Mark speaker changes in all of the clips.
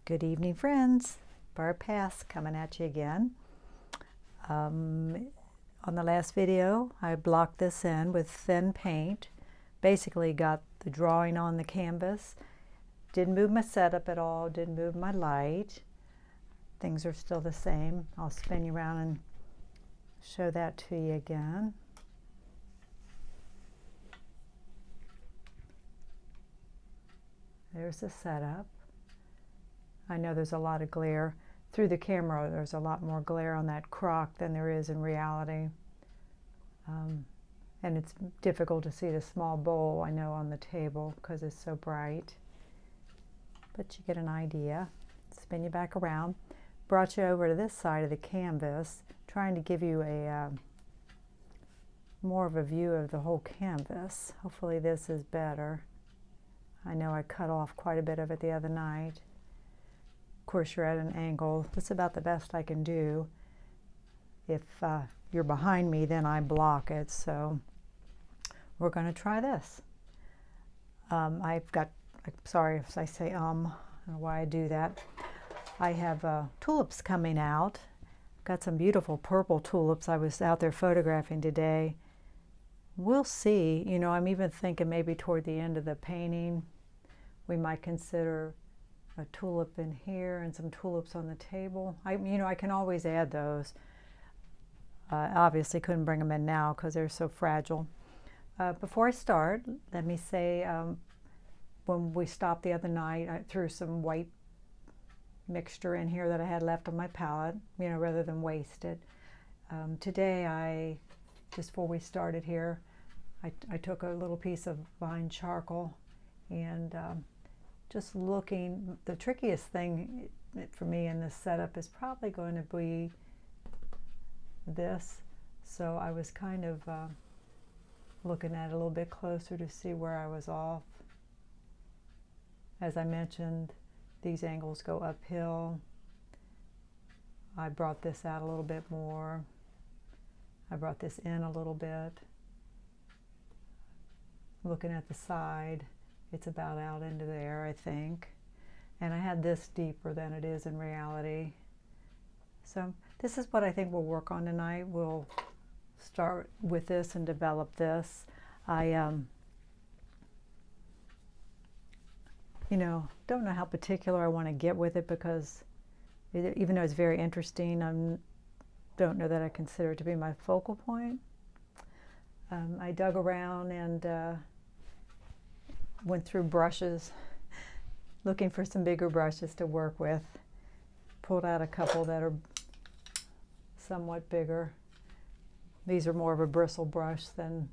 Speaker 1: Good evening, friends. Barb Pass coming at you again. On the last video, I blocked this in with thin paint. Basically got the drawing on the canvas. Didn't move my setup at all, didn't move my light. Things are still the same. I'll spin you around and show that to you again. There's the setup. I know there's a lot of glare. Through the camera, there's a lot more glare on that crock than there is in reality. And it's difficult to see the small bowl, I know, on the table because it's so bright. But you get an idea. Spin you back around. Brought you over to this side of the canvas, trying to give you a more of a view of the whole canvas. Hopefully this is better. I know I cut off quite a bit of it the other night. Of course, you're at an angle. That's about the best I can do. If you're behind me, then I block it. So we're going to try this. I'm sorry if I say I don't know why I do that. I have tulips coming out. Got some beautiful purple tulips I was out there photographing today. We'll see. You know, I'm even thinking maybe toward the end of the painting, we might consider a tulip in here and some tulips on the table. I can always add those. Obviously couldn't bring them in now because they're so fragile. Before I start, let me say when we stopped the other night, I threw some white mixture in here that I had left on my palette, rather than waste it. Today, just before we started here, I took a little piece of vine charcoal and just looking, the trickiest thing for me in this setup is probably going to be this. So I was kind of looking at it a little bit closer to see where I was off. As I mentioned, these angles go uphill. I brought this out a little bit more. I brought this in a little bit. Looking at the side, it's about out into there, I think. And I had this deeper than it is in reality. So this is what I think we'll work on tonight. We'll start with this and develop this. I don't know how particular I want to get with it because even though it's very interesting, I don't know that I consider it to be my focal point. I dug around and went through brushes, looking for some bigger brushes to work with. Pulled out a couple that are somewhat bigger. These are more of a bristle brush than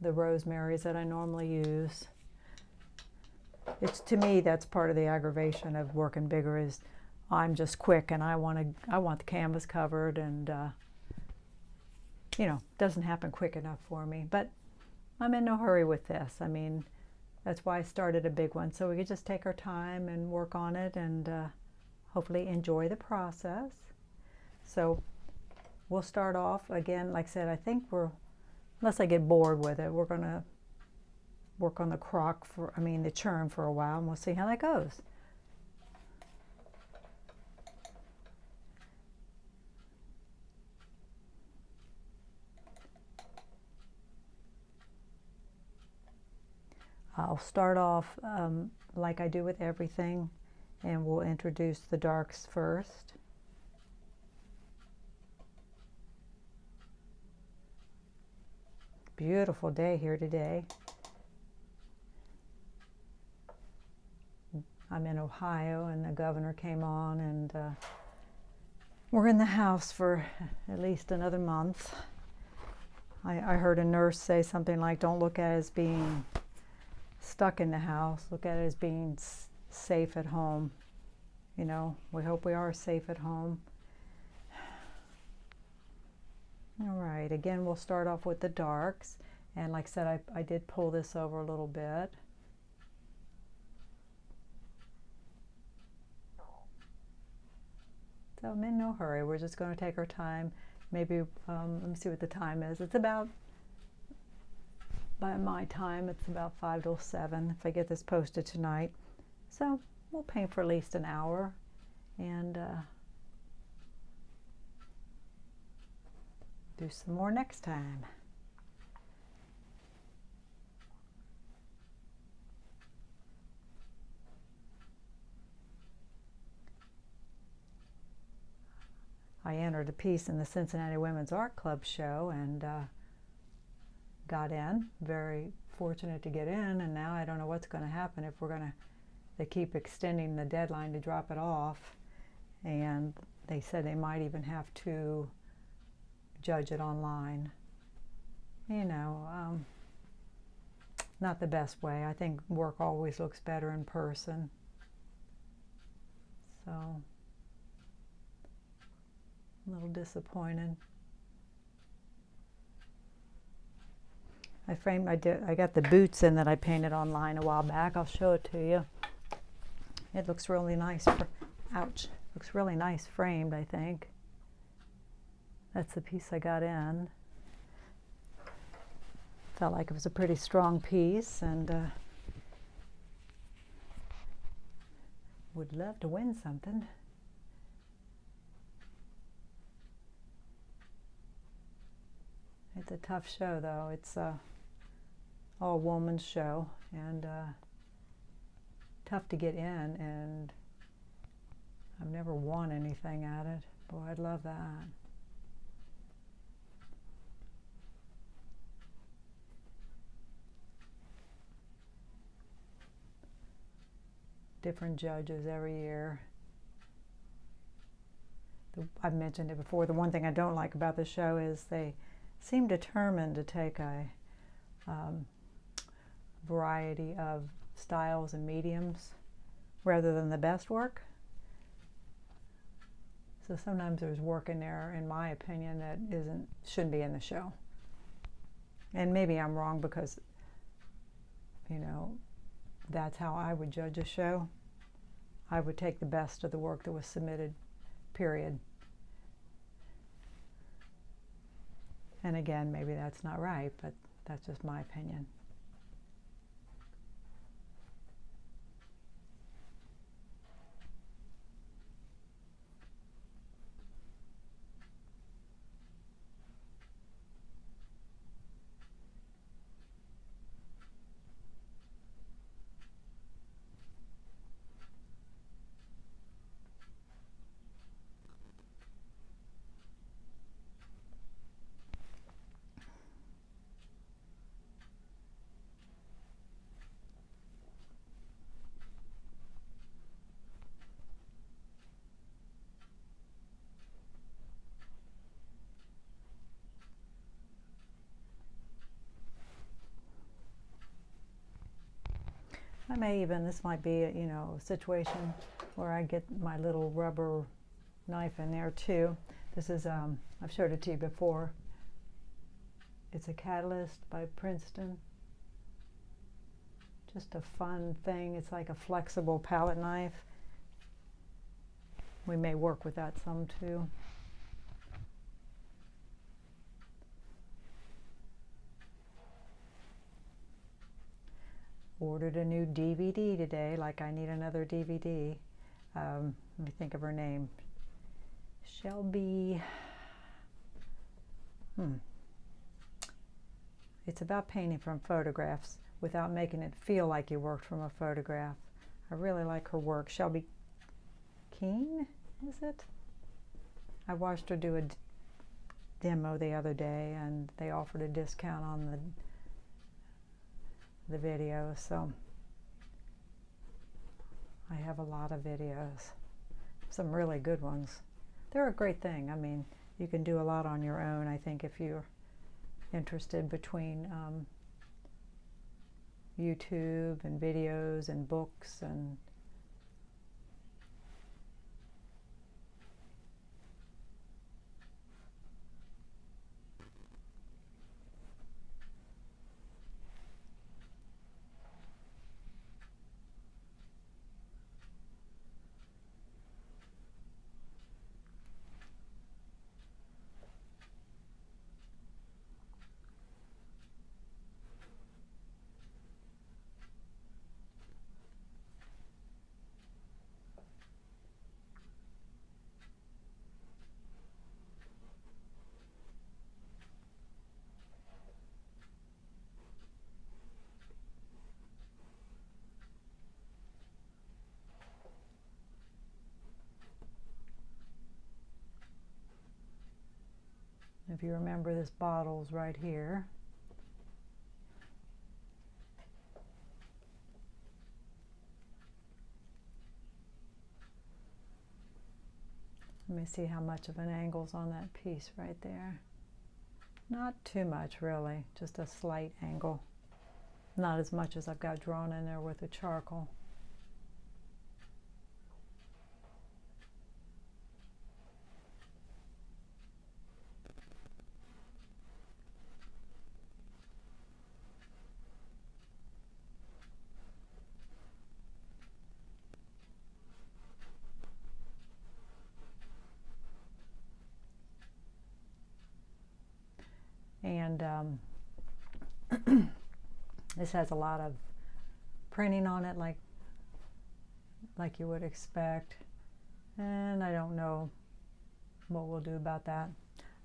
Speaker 1: the Rosemary's that I normally use. To me, that's part of the aggravation of working bigger is I'm just quick and I want the canvas covered, and doesn't happen quick enough for me. But I'm in no hurry with this. I mean, that's why I started a big one, so we could just take our time and work on it and hopefully enjoy the process. So we'll start off again. Like I said, I think unless I get bored with it, we're going to work on the the churn for a while, and we'll see how that goes. I'll start off like I do with everything, and we'll introduce the darks first. Beautiful day here today. I'm in Ohio, and the governor came on, and we're in the house for at least another month. I heard a nurse say something like, don't look at it as being stuck in the house, look at it as being safe at home. We hope we are safe at home. All right, again, we'll start off with the darks. And like I said, I did pull this over a little bit. So I'm in no hurry. We're just going to take our time. Maybe, let me see what the time is. It's about, by my time, it's about 5 till 7 if I get this posted tonight. So we'll paint for at least an hour, and do some more next time. I entered a piece in the Cincinnati Women's Art Club show and got in. Very fortunate to get in, and now I don't know what's going to happen if they keep extending the deadline to drop it off, and they said they might even have to judge it online. You know, not the best way. I think work always looks better in person. So, a little disappointed. I got the boots in that I painted online a while back. I'll show it to you. It looks really nice. Ouch. Looks really nice framed, I think. That's the piece I got in. Felt like it was a pretty strong piece, and would love to win something. It's a tough show, though. It's a all-woman show, and tough to get in, and I've never won anything at it. Boy, I'd love that. Different judges every year. I've mentioned it before. The one thing I don't like about the show is they seem determined to take a variety of styles and mediums rather than the best work. So sometimes there's work in there, in my opinion, that shouldn't be in the show. And maybe I'm wrong because, you know, that's how I would judge a show. I would take the best of the work that was submitted, period. And again, maybe that's not right, but that's just my opinion. This might be a situation where I get my little rubber knife in there too. This is, I've showed it to you before. It's a Catalyst by Princeton. Just a fun thing. It's like a flexible palette knife. We may work with that some too. Ordered a new DVD today, like I need another DVD. Let me think of her name. Shelby. It's about painting from photographs without making it feel like you worked from a photograph. I really like her work. Shelby Keene, is it? I watched her do a demo the other day, and they offered a discount on the video, so I have a lot of videos, some really good ones. They're a great thing. I mean, you can do a lot on your own, I think, if you're interested, between YouTube and videos and books and you remember, this bottle's right here. Let me see how much of an angle's on that piece right there. Not too much, really, just a slight angle. Not as much as I've got drawn in there with the charcoal. And this has a lot of printing on it, like you would expect, and I don't know what we'll do about that.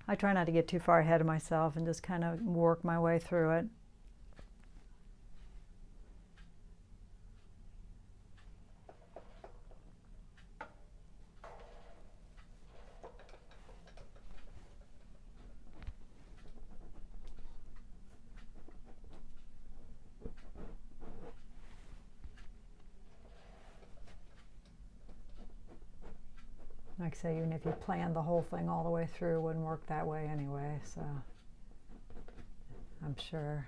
Speaker 1: I try not to get too far ahead of myself and just kind of work my way through it. Like I say, even if you planned the whole thing all the way through, it wouldn't work that way anyway, so I'm sure.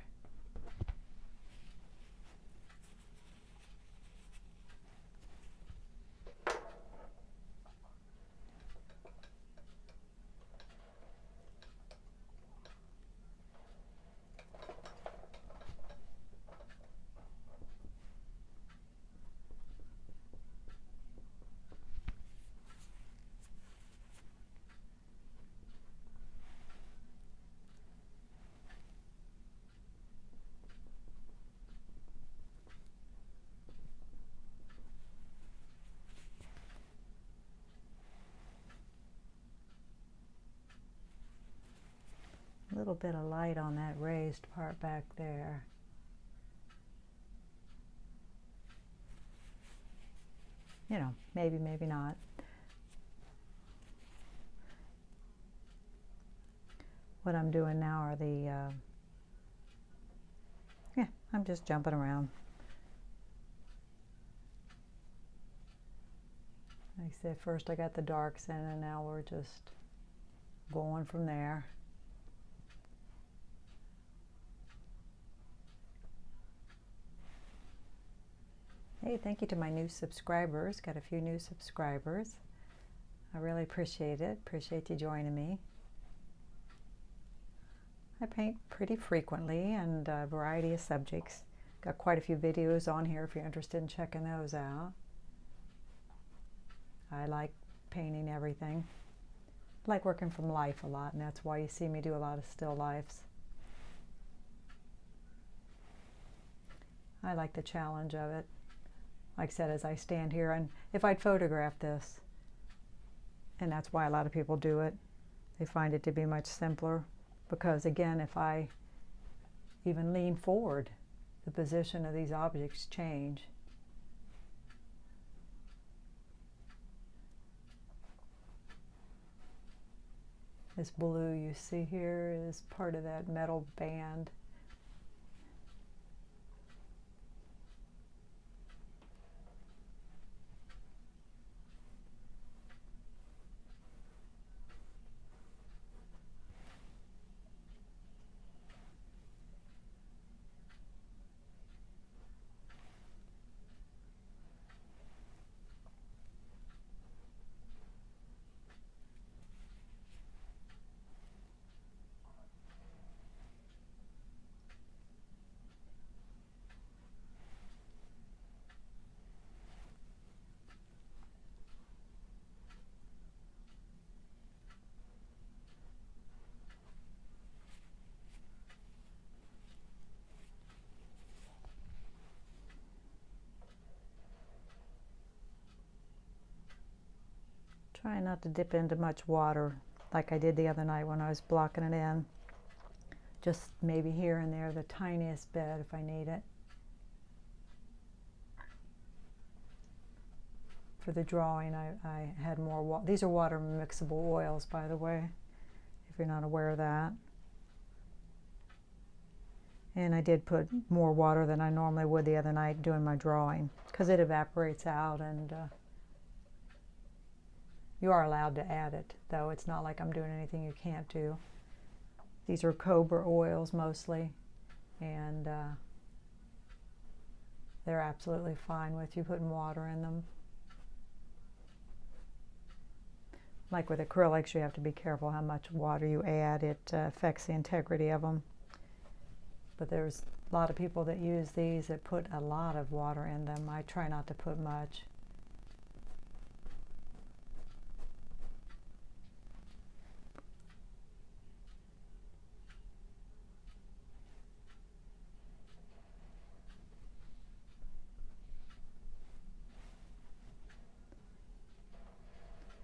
Speaker 1: A little bit of light on that raised part back there. You know, maybe, maybe not. What I'm doing now are the, yeah, I'm just jumping around. Like I said, first I got the darks in, and now we're just going from there. Hey, thank you to my new subscribers. Got a few new subscribers. I really appreciate it. Appreciate you joining me. I paint pretty frequently and a variety of subjects. Got quite a few videos on here if you're interested in checking those out. I like painting everything. I like working from life a lot, and that's why you see me do a lot of still lifes. I like the challenge of it. Like I said, as I stand here, and if I'd photograph this, and that's why a lot of people do it, they find it to be much simpler, because again, if I even lean forward, the position of these objects change. This blue you see here is part of that metal band. Try not to dip into much water like I did the other night when I was blocking it in. Just maybe here and there, the tiniest bit if I need it. For the drawing, I had more water. These are water mixable oils, by the way, if you're not aware of that. And I did put more water than I normally would the other night doing my drawing, because it evaporates out, and you are allowed to add it, though. It's not like I'm doing anything you can't do. These are cobra oils mostly, and they're absolutely fine with you putting water in them. Like with acrylics, you have to be careful how much water you add. It affects the integrity of them. But there's a lot of people that use these that put a lot of water in them. I try not to put much.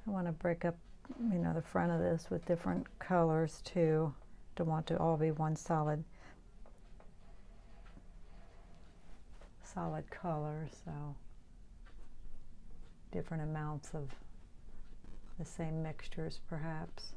Speaker 1: I want to break up, the front of this with different colors too. Don't want to all be one solid color, so different amounts of the same mixtures perhaps.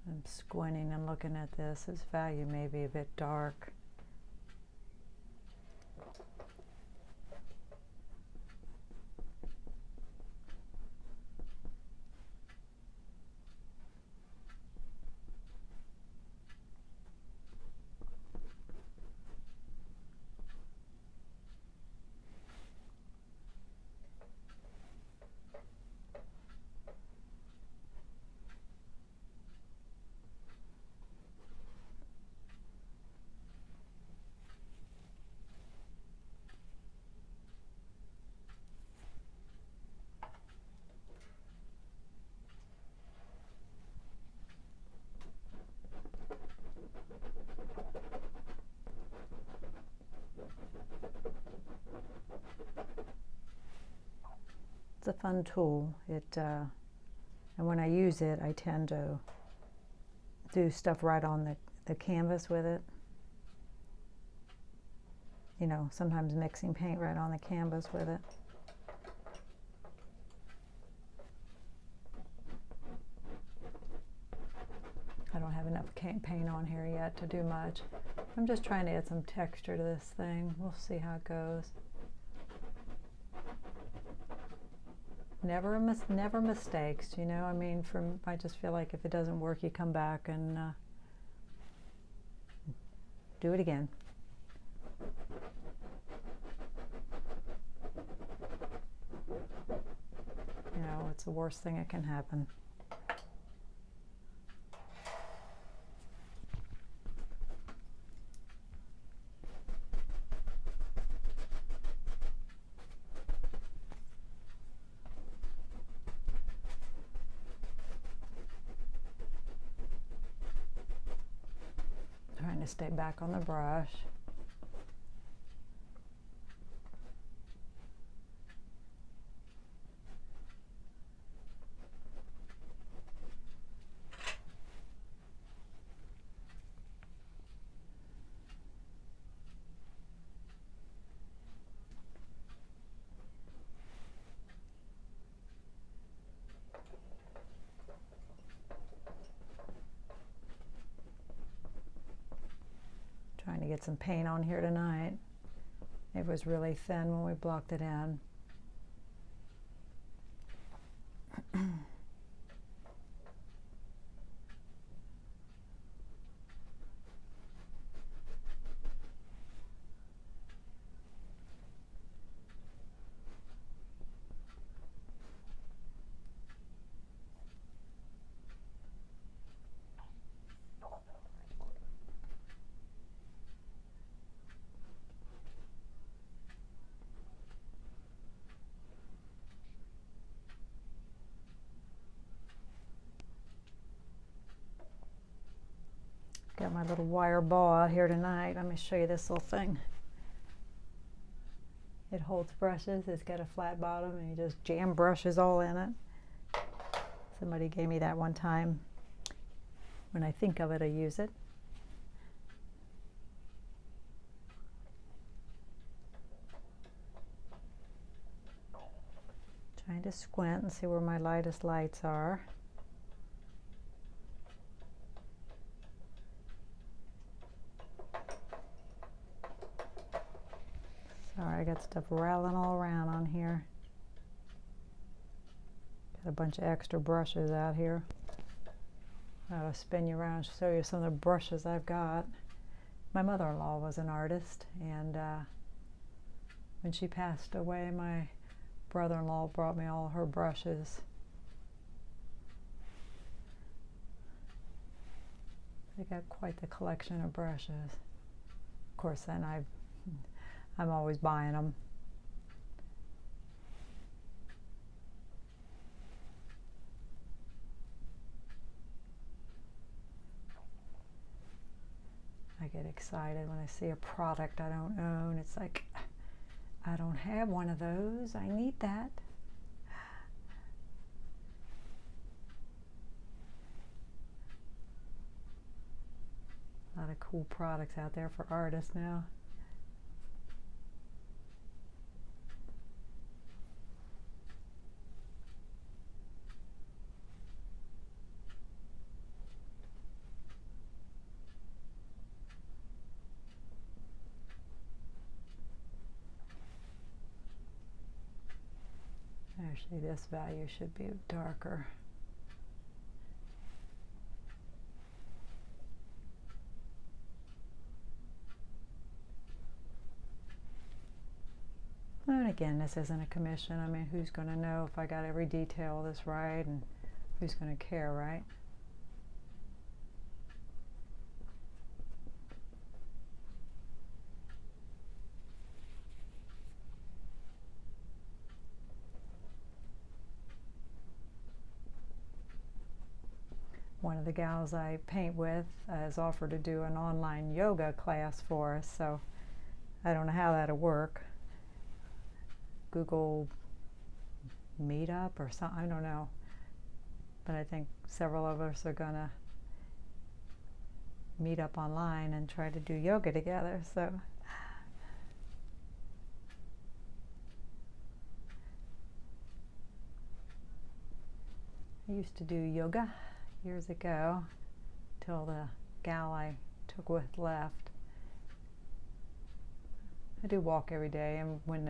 Speaker 1: I'm squinting and looking at this. Its value may be a bit dark. It's a fun tool. And when I use it, I tend to do stuff right on the canvas with it. Sometimes mixing paint right on the canvas with it. I don't have enough paint on here yet to do much. I'm just trying to add some texture to this thing. We'll see how it goes. Never mistakes, I just feel like if it doesn't work, you come back and do it again. It's the worst thing that can happen. Trying to stay back on the brush. get some paint on here tonight. It was really thin when we blocked it in. Got my little wire ball out here tonight. Let me show you this little thing. It holds brushes. It's got a flat bottom and you just jam brushes all in it. Somebody gave me that one time. When I think of it, I use it. Trying to squint and see where my lightest lights are. Sorry, I got stuff rattling all around on here. Got a bunch of extra brushes out here. I'll spin you around and show you some of the brushes I've got. My mother-in-law was an artist, and when she passed away, my brother-in-law brought me all her brushes. They got quite the collection of brushes. Of course, then I'm always buying them. I get excited when I see a product I don't own. It's like, I don't have one of those. I need that. A lot of cool products out there for artists now. Actually, this value should be darker. And again, this isn't a commission. I mean, who's going to know if I got every detail of this right, and who's going to care, right? One of the gals I paint with has offered to do an online yoga class for us, so I don't know how that'll work. Google Meetup or something, I don't know. But I think several of us are gonna meet up online and try to do yoga together, so. I used to do yoga years ago till the gal I took with left. I do walk every day, and when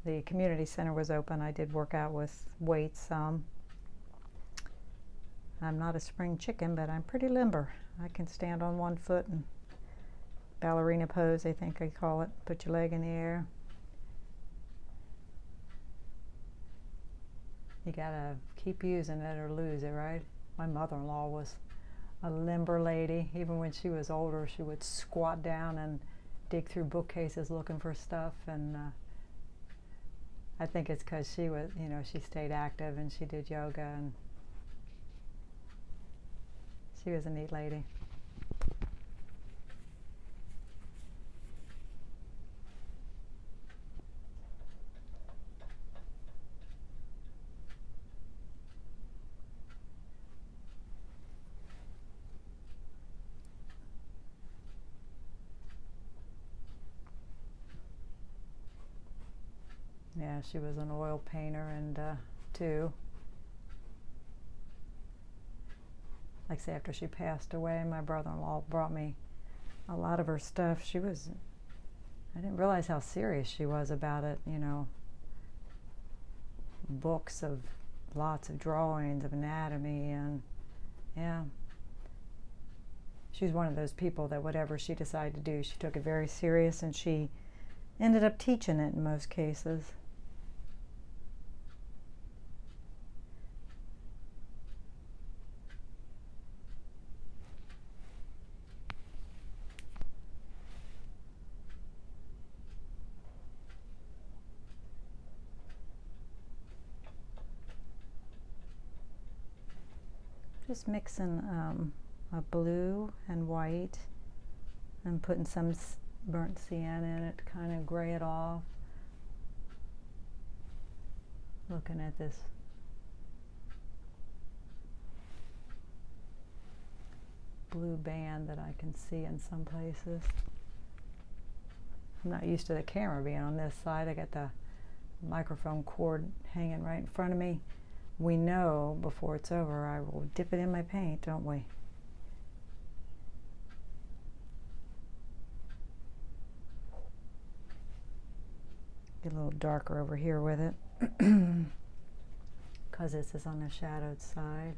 Speaker 1: the community center was open, I did work out with weights some. I'm not a spring chicken, but I'm pretty limber. I can stand on one foot and ballerina pose, I think I call it. Put your leg in the air. You gotta keep using it or lose it, right? My mother-in-law was a limber lady. Even when she was older, she would squat down and dig through bookcases looking for stuff, and I think it's because she was, she stayed active and she did yoga, and she was a neat lady. Yeah, she was an oil painter, and too. Like I say, after she passed away, my brother-in-law brought me a lot of her stuff, I didn't realize how serious she was about it, you know, books of lots of drawings of anatomy, and yeah. She's one of those people that whatever she decided to do, she took it very serious, and she ended up teaching it in most cases. Just mixing a blue and white and putting some burnt sienna in it to kind of gray it off. Looking at this blue band that I can see in some places. I'm not used to the camera being on this side. I got the microphone cord hanging right in front of me. We know before it's over I will dip it in my paint, don't we? Get a little darker over here with it because this is on the shadowed side.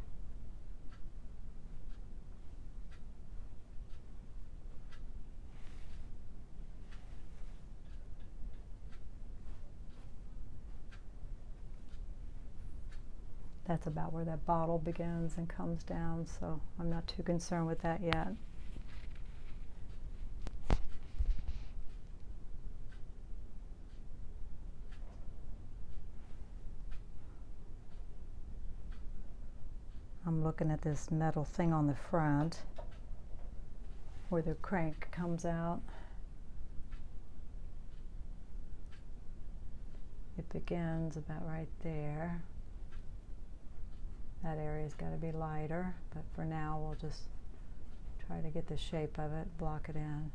Speaker 1: That's about where that bottle begins and comes down, so I'm not too concerned with that yet. I'm looking at this metal thing on the front where the crank comes out. It begins about right there. That area's got to be lighter, but for now we'll just try to get the shape of it, block it in.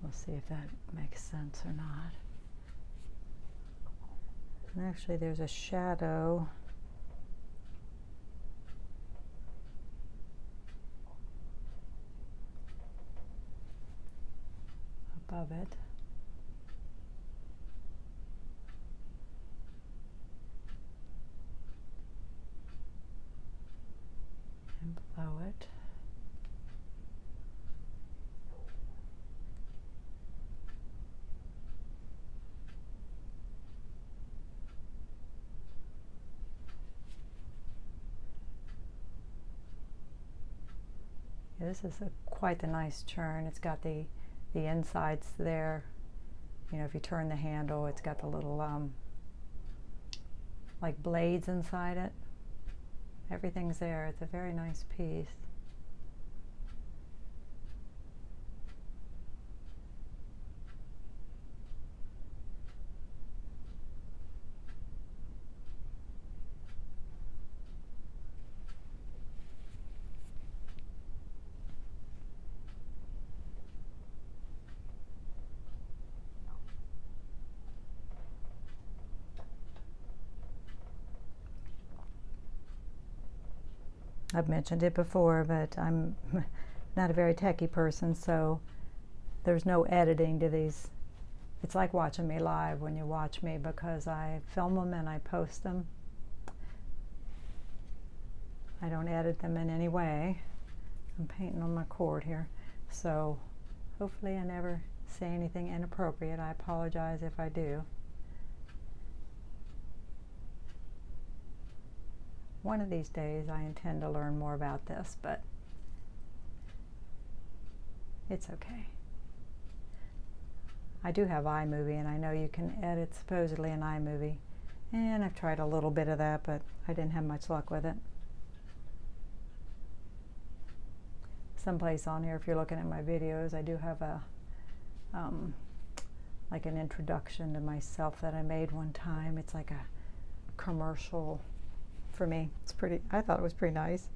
Speaker 1: We'll see if that makes sense or not. And actually there's a shadow above it. And below it. This is quite the nice churn. It's got the insides there. You know, if you turn the handle, it's got the little like blades inside it. Everything's there. It's a very nice piece. I've mentioned it before, but I'm not a very techie person, so there's no editing to these. It's like watching me live when you watch me, because I film them and I post them. I don't edit them in any way. I'm painting on my cord here, so hopefully I never say anything inappropriate. I apologize if I do. One of these days I intend to learn more about this, but it's okay. I do have iMovie, and I know you can edit supposedly in iMovie, and I've tried a little bit of that, but I didn't have much luck with it. Someplace on here, if you're looking at my videos, I do have a like an introduction to myself that I made one time. It's like a commercial for me. It's pretty, I thought it was pretty nice.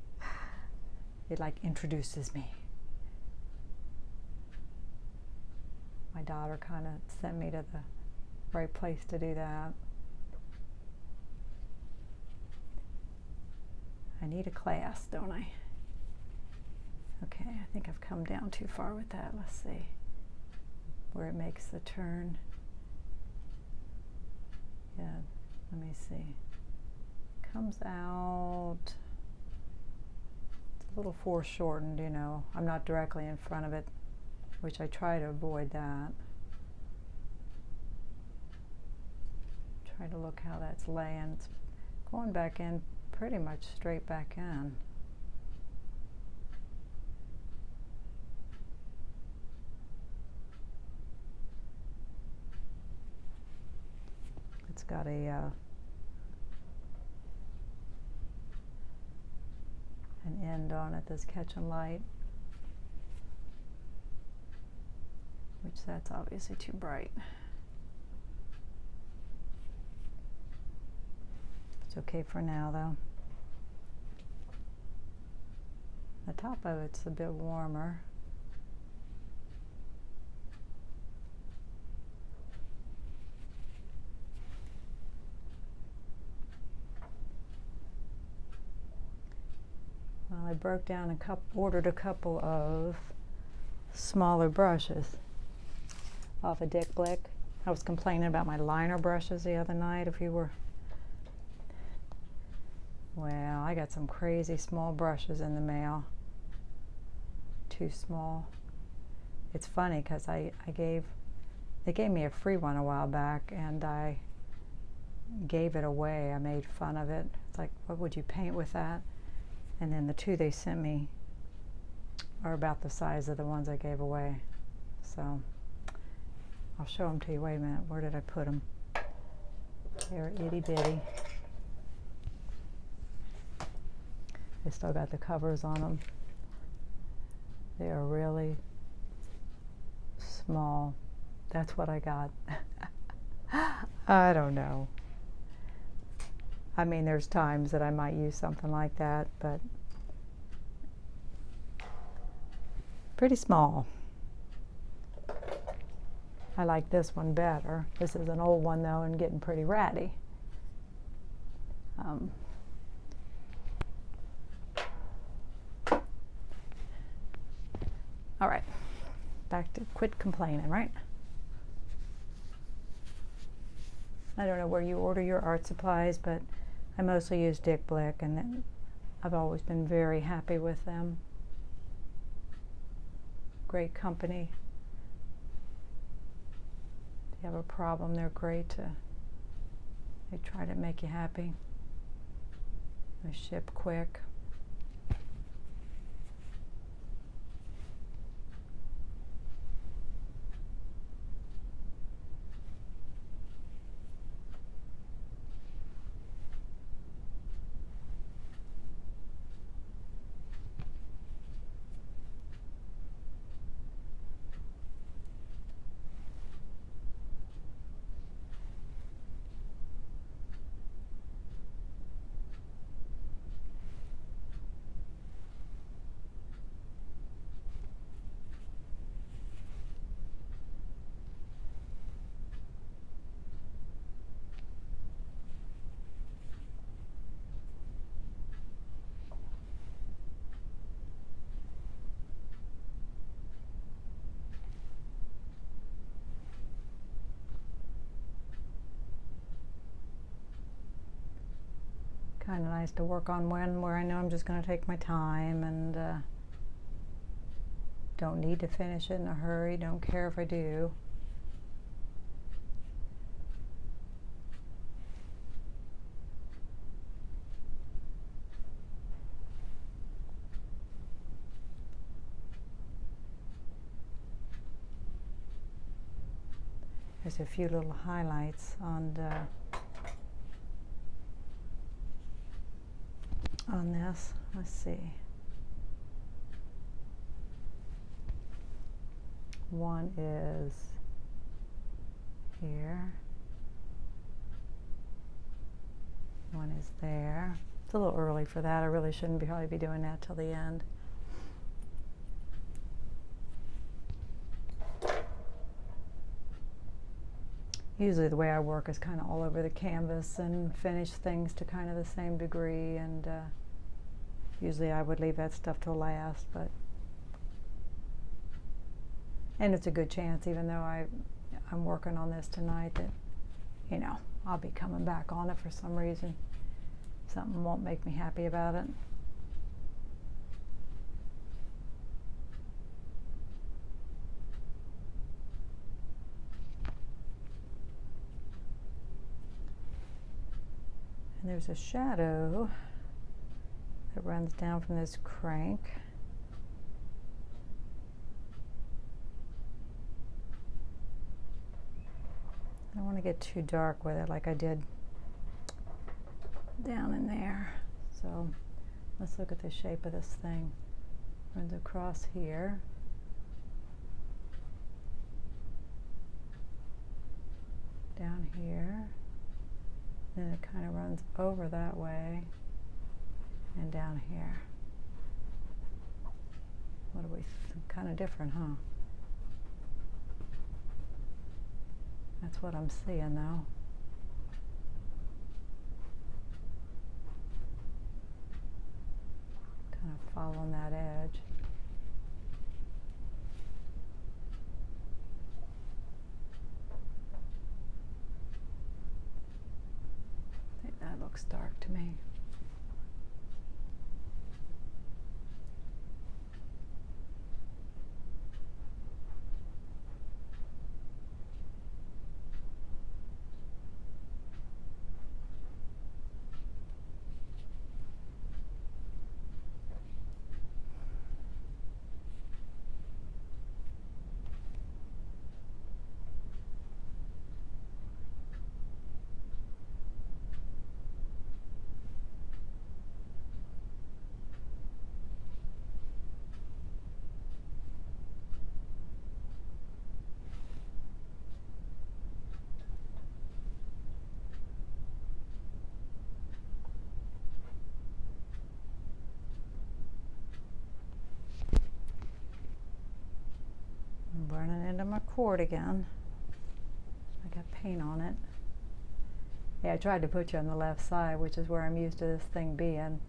Speaker 1: It like introduces me. My daughter kind of sent me to the right place to do that. I need a class, don't I? Okay, I think I've come down too far with that. Let's see where it makes the turn. Yeah, let me see. Comes out, it's a little foreshortened, you know. I'm not directly in front of it, which I try to avoid that. Try to look how that's laying. It's going back in, pretty much straight back in. It's got a an end on it that's catching light, which that's obviously too bright. It's okay for now though. The top of it's a bit warmer. Well, I broke down ordered a couple of smaller brushes off of Dick Blick. I was complaining about my liner brushes the other night, if you were. Well, I got some crazy small brushes in the mail. Too small. It's funny because they gave me a free one a while back and I gave it away. I made fun of it. It's like, what would you paint with that? And then the two they sent me are about the size of the ones I gave away. So I'll show them to you. Wait a minute, where did I put them? They're itty bitty. They still got the covers on them. They are really small. That's what I got. I don't know. I mean, there's times that I might use something like that, but pretty small. I like this one better. This is an old one though and getting pretty ratty. All right, back to quit complaining, right? I don't know where you order your art supplies, but I mostly use Dick Blick, and I've always been very happy with them. Great company. If you have a problem, they're great. They try to make you happy. They ship quick. Kind of nice to work on one where I know I'm just going to take my time and don't need to finish it in a hurry. Don't care if I do. There's a few little highlights on this. Let's see. One is here. One is there. It's a little early for that. I really shouldn't probably be doing that till the end. Usually the way I work is kind of all over the canvas and finish things to kind of the same degree, and usually I would leave that stuff till last, and it's a good chance, even though I'm working on this tonight, that, you know, I'll be coming back on it for some reason. Something won't make me happy about it. And there's a shadow that runs down from this crank. I don't want to get too dark with it like I did down in there. So let's look at the shape of this thing. Runs across here. Down here. Then it kind of runs over that way and down here. What are we, kind of different, huh? That's what I'm seeing though. Kind of following that edge. I think that looks dark to me. I'm running into my cord again. I got paint on it. Yeah, I tried to put you on the left side, which is where I'm used to this thing being,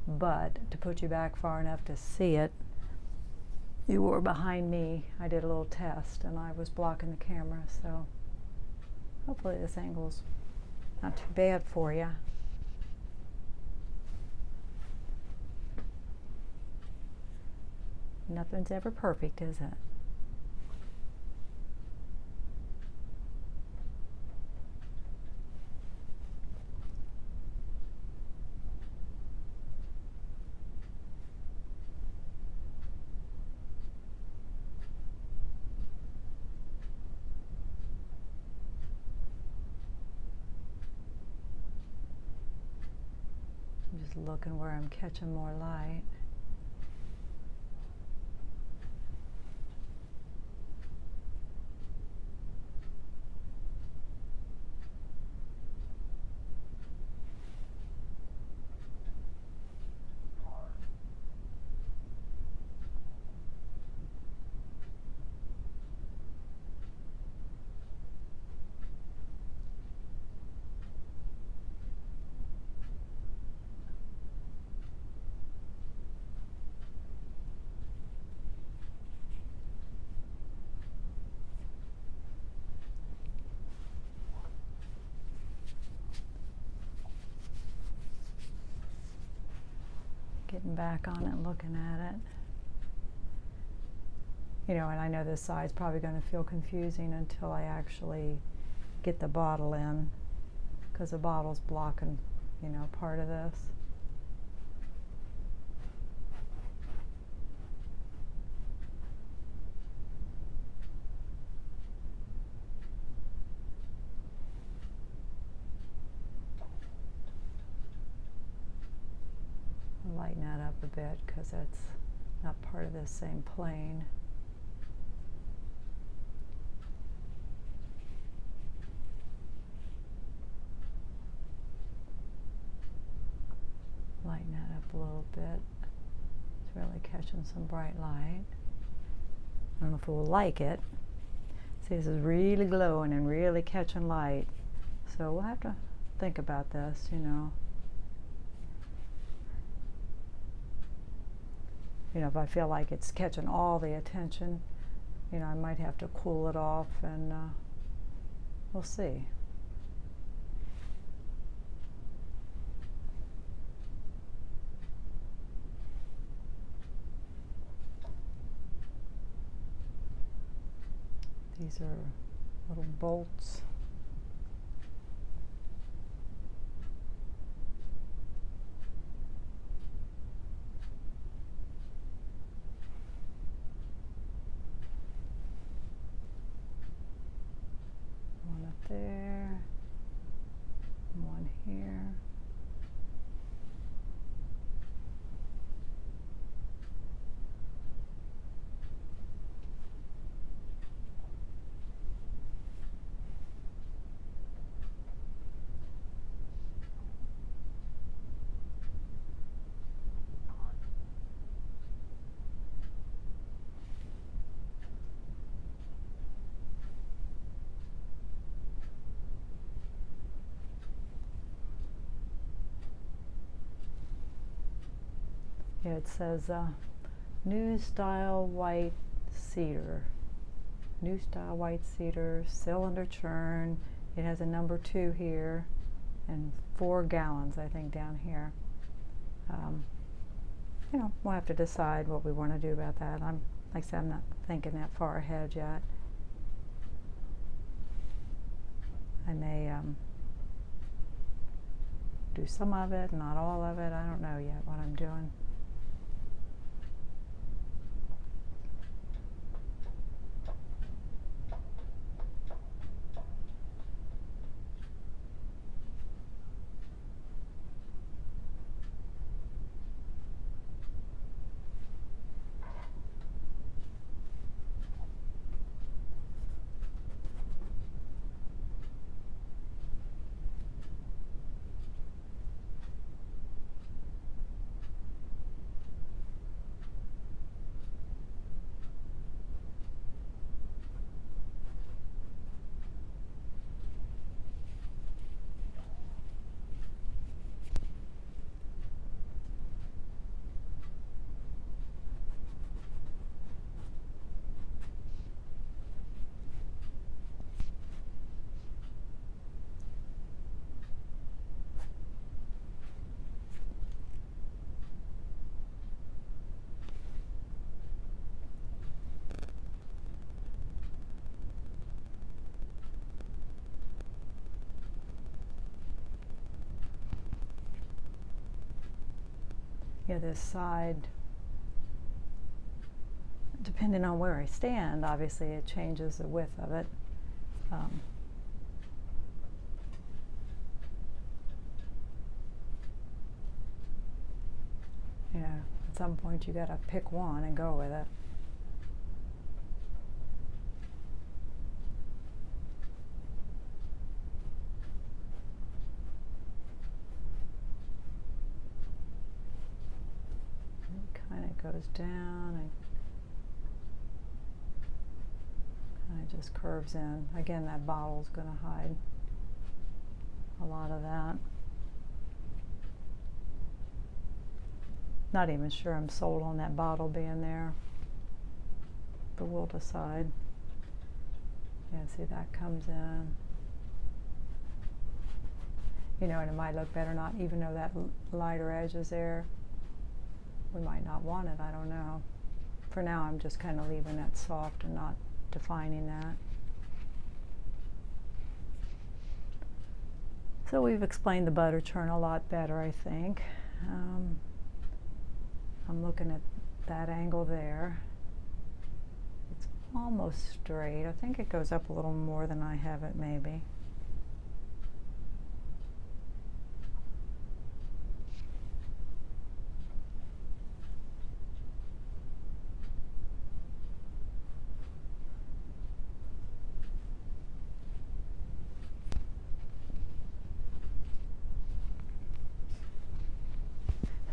Speaker 1: but to put you back far enough to see it, you were behind me. I did a little test and I was blocking the camera, so hopefully this angle's not too bad for you. Nothing's ever perfect, is it? I'm just looking where I'm catching more light. Getting back on it and looking at it. You know, and I know this side's probably going to feel confusing until I actually get the bottle in, because the bottle's blocking, you know, part of this. Lighten that up a bit because it's not part of this same plane. up a little bit. It's really catching some bright light. I don't know if we'll like it. See, this is really glowing and really catching light. So we'll have to think about this, you know. You know, if I feel like it's catching all the attention, you know, I might have to cool it off, and we'll see. These are little bolts. One up there, one here. Yeah, it says new style white cedar. New style white cedar, cylinder churn. It has a number 2 here and 4 gallons, I think, down here. You know, we'll have to decide what we want to do about that. Like I said, I'm not thinking that far ahead yet. I may do some of it, not all of it. I don't know yet what I'm doing. Yeah, this side, depending on where I stand, obviously it changes the width of it. You know, at some point you gotta pick one and go with it. It kind of goes down and kind of just curves in. Again, that bottle's gonna hide a lot of that. Not even sure I'm sold on that bottle being there, but we'll decide. Yeah, see, that comes in. You know, and it might look better not, even though that lighter edge is there. We might not want it, I don't know. For now, I'm just kind of leaving that soft and not defining that. So we've explained the butter churn a lot better, I think. I'm looking at that angle there. It's almost straight. I think it goes up a little more than I have it, maybe.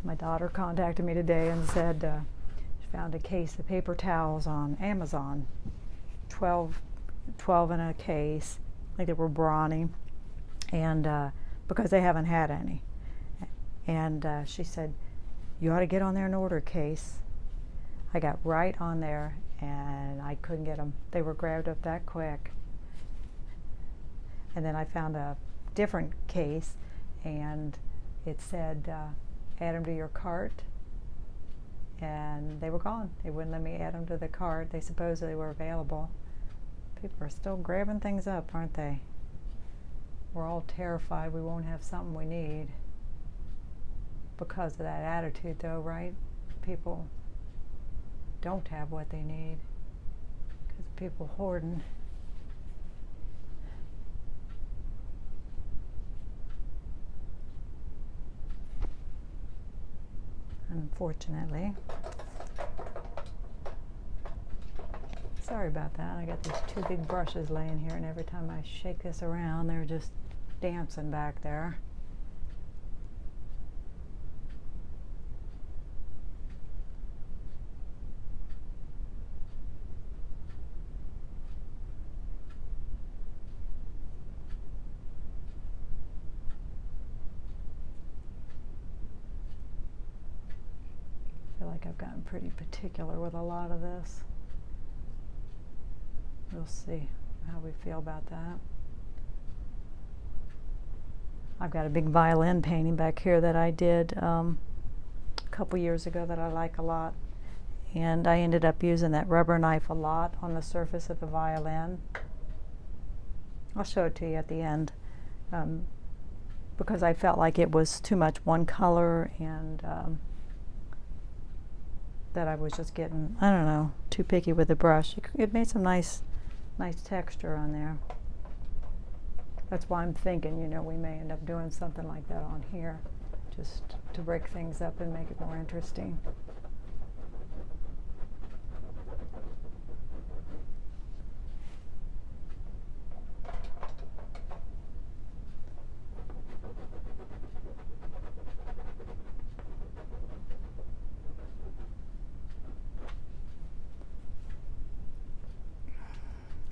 Speaker 1: My daughter contacted me today and said she found a case of paper towels on Amazon, 12 in a case, like they were brawny, and because they haven't had any. And she said, you ought to get on there and order a case. I got right on there and I couldn't get them. They were grabbed up that quick. And then I found a different case and it said, add them to your cart. And they were gone. They wouldn't let me add them to the cart. They supposedly were available. People are still grabbing things up, aren't they? We're all terrified we won't have something we need because of that attitude, though, right? People don't have what they need because people hoarding. Unfortunately. Sorry about that. I got these two big brushes laying here, and every time I shake this around, they're just dancing back there. I feel like I've gotten pretty particular with a lot of this. We'll see how we feel about that. I've got a big violin painting back here that I did a couple years ago that I like a lot. And I ended up using that rubber knife a lot on the surface of the violin. I'll show it to you at the end. Because I felt like it was too much one color and that I was just getting, I don't know, too picky with the brush. It made some nice texture on there. That's why I'm thinking, you know, we may end up doing something like that on here, just to break things up and make it more interesting.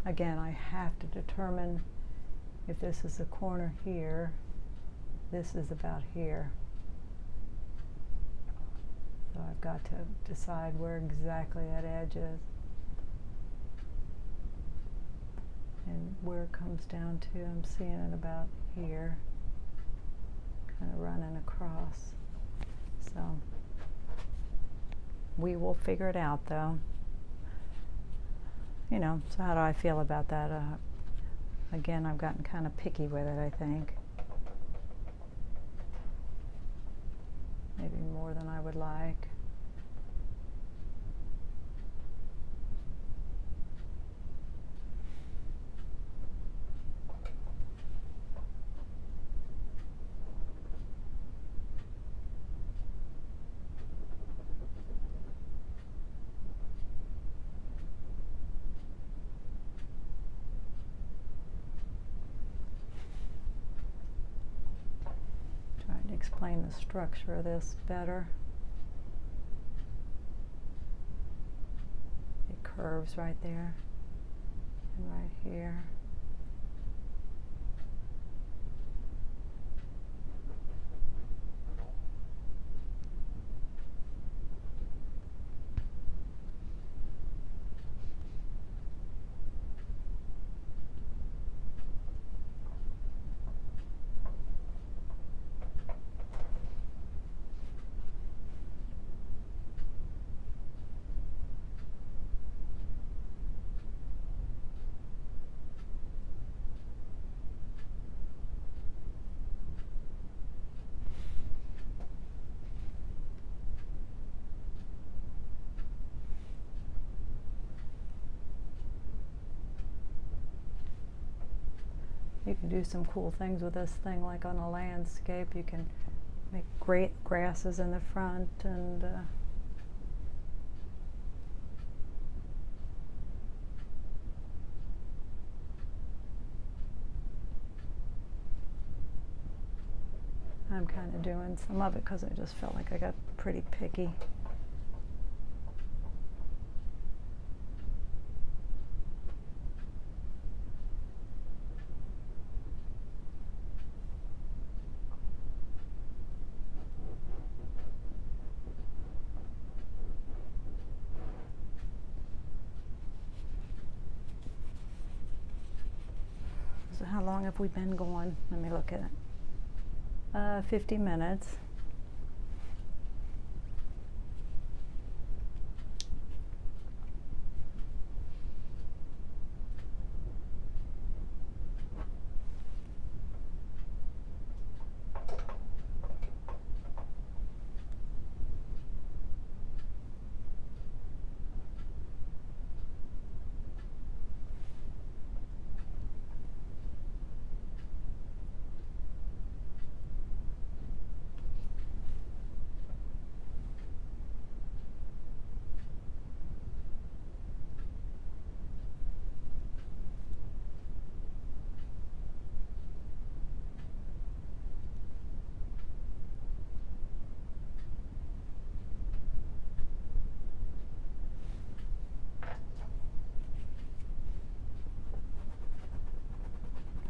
Speaker 1: Again, I have to determine if this is the corner here, this is about here. So I've got to decide where exactly that edge is and where it comes down to. I'm seeing it about here, kind of running across. So we will figure it out, though. You know, so how do I feel about that? Again, I've gotten kind of picky with it, I think. Maybe more than I would like. Explain the structure of this better. It curves right there and right here. You can do some cool things with this thing, like on a landscape. You can make great grasses in the front and I time kind of doing some of it because I just felt like I got pretty picky. So how long have we been going? Let me look at it. 50 minutes.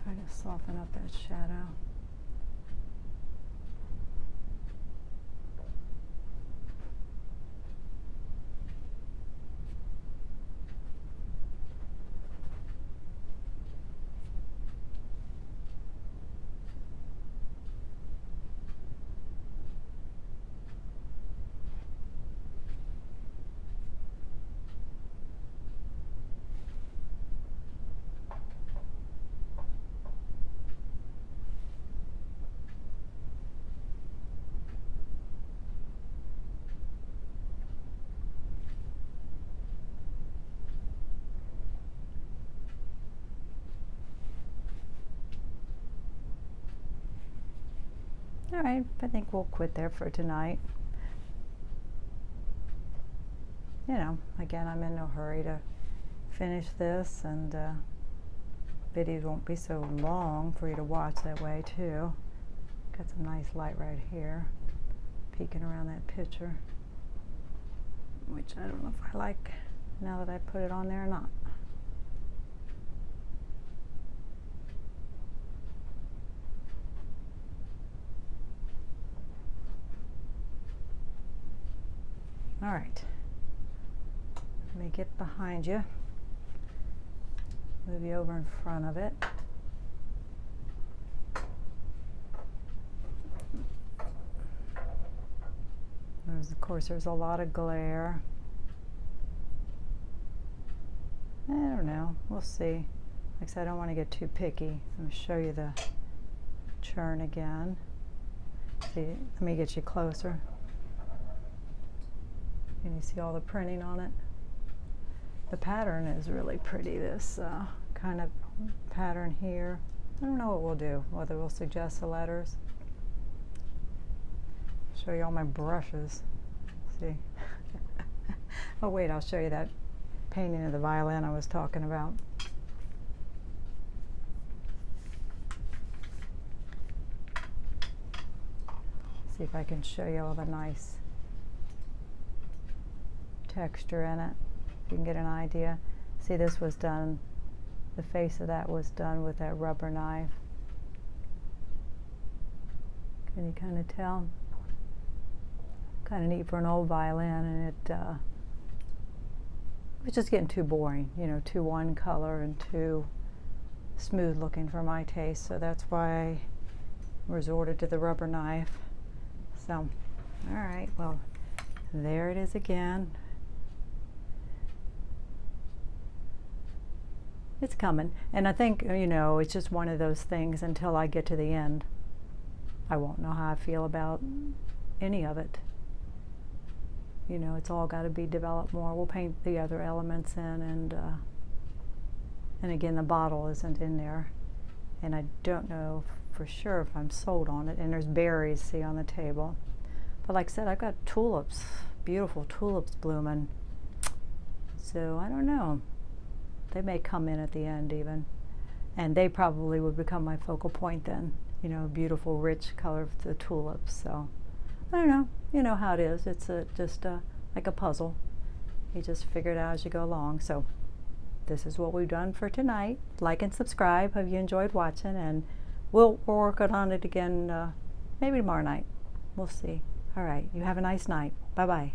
Speaker 1: Try to soften up that shadow. All right, I think we'll quit there for tonight. You know, again, I'm in no hurry to finish this, and videos won't be so long for you to watch that way too. Got some nice light right here, peeking around that picture, which I don't know if I like now that I put it on there or not. All right, let me get behind you, move you over in front of it. Of course, there's a lot of glare. I don't know, we'll see. Like I said, I don't want to get too picky. I'm going to show you the churn again. See, let me get you closer. Can you see all the printing on it? The pattern is really pretty, this kind of pattern here. I don't know what we'll do, whether we'll suggest the letters. Show you all my brushes. See? Oh wait, I'll show you that painting of the violin I was talking about. See if I can show you all the nice texture in it. You can get an idea. See, this was done, the face of that was done with that rubber knife. Can you kind of tell? Kind of neat for an old violin, and it was just getting too boring, you know, too one color and too smooth looking for my taste, so that's why I resorted to the rubber knife. So, all right, well, there it is again. It's coming, and I think, you know, it's just one of those things until I get to the end. I won't know how I feel about any of it. You know, it's all got to be developed more. We'll paint the other elements in, and again, the bottle isn't in there, and I don't know for sure if I'm sold on it. And there's berries, see, on the table. But like I said, I've got tulips, beautiful tulips blooming. So I don't know. They may come in at the end even. And they probably would become my focal point then, you know, beautiful, rich color of the tulips. So, I don't know, you know how it is. It's just like a puzzle. You just figure it out as you go along. So, this is what we've done for tonight. Like and subscribe. Hope you enjoyed watching, and we'll work on it again maybe tomorrow night. We'll see. All right, you have a nice night. Bye-bye.